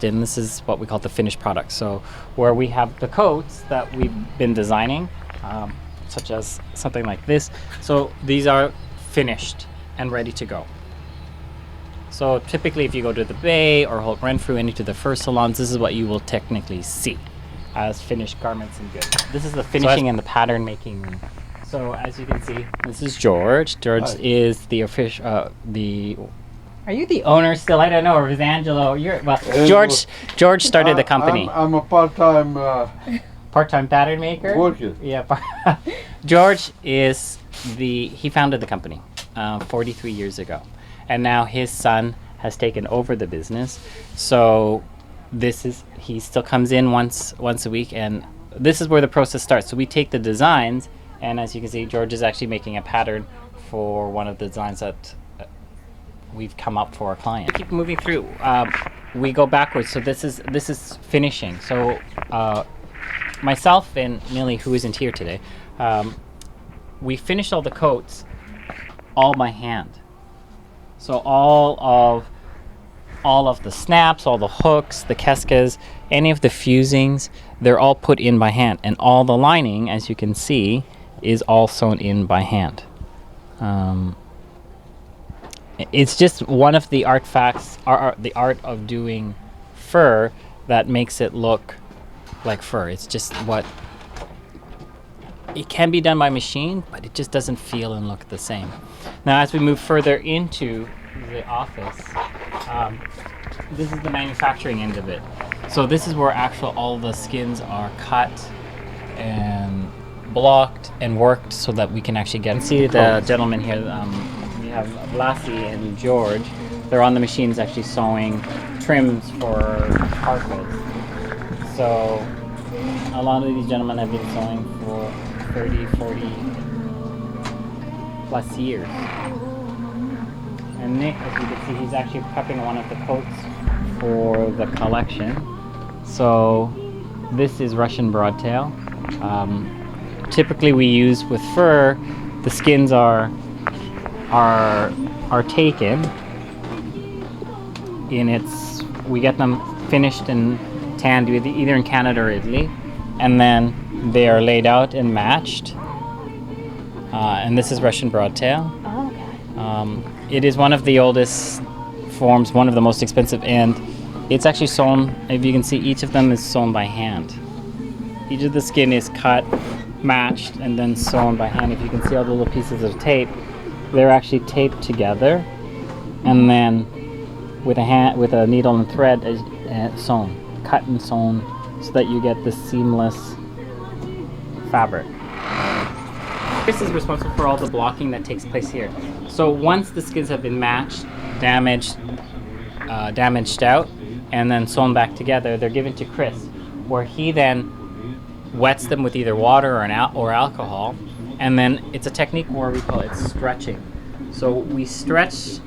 finished in. This is what we call the finished product. So where we have the coats that we've been designing, such as something like this. So these are finished and ready to go. So typically if you go to the Bay or Holt Renfrew, any to the Fur salons, this is what you will technically see as finished garments and goods. This is the finishing and the pattern making room. So as you can see, this is George. George Hi. is the official, are you the owner still? I don't know, or is Angelo? George started the company. I'm a part-time Part-time pattern maker? worker. Yeah. George is he founded the company 43 years ago. And now his son has taken over the business. So he still comes in once a week, and this is where the process starts. So we take the designs, and as you can see, George is actually making a pattern for one of the designs that we've come up for our client. Keep moving through. We go backwards. So this is finishing. So myself and Millie, who isn't here today, we finished all the coats all by hand. So all of the snaps, all the hooks, the keskas, any of the fusings, they're all put in by hand. And all the lining, as you can see, is all sewn in by hand. It's just one of the artifacts, the art of doing fur that makes it look like fur. It's just it can be done by machine, but it just doesn't feel and look the same. Now, as we move further into the office, this is the manufacturing end of it. So this is where all the skins are cut and blocked and worked so that we can actually see the gentleman here. We have Lassie and George. They're on the machines actually sewing trims for carpets. So a lot of these gentlemen have been sewing for 30, 40 plus years. And Nick, as you can see, he's actually prepping one of the coats for the collection. So this is Russian broadtail. Typically we use with fur, the skins are taken we get them finished and tanned either in Canada or Italy, and then they are laid out and matched. And this is Russian broadtail. Oh, okay. It is one of the oldest forms, one of the most expensive, and it's actually sewn, if you can see, each of them is sewn by hand. Each of the skin is cut, matched, and then sewn by hand. If you can see all the little pieces of tape, they're actually taped together, and then with a needle and thread sewn, cut and sewn, so that you get this seamless fabric. Chris is responsible for all the blocking that takes place here. So once the skins have been matched, damaged out, and then sewn back together, they're given to Chris, where he then wets them with either water or alcohol, and then it's a technique where we call it stretching. So we stretch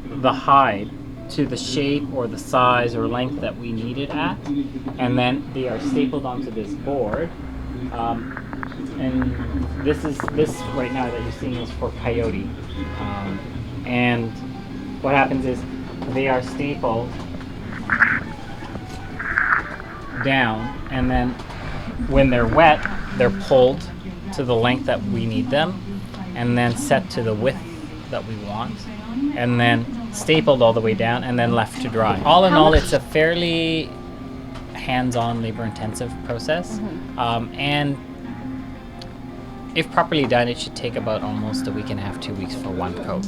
the hide to the shape or the size or length that we need it at, and then they are stapled onto this board. And this right now that you're seeing is for coyote. And what happens is they are stapled down, and then when they're wet, they're pulled to the length that we need them, and then set to the width that we want, and then stapled all the way down, and then left to dry. All in all, it's a fairly hands-on, labor-intensive process. And if properly done, it should take about almost a week and a half, 2 weeks for one coat.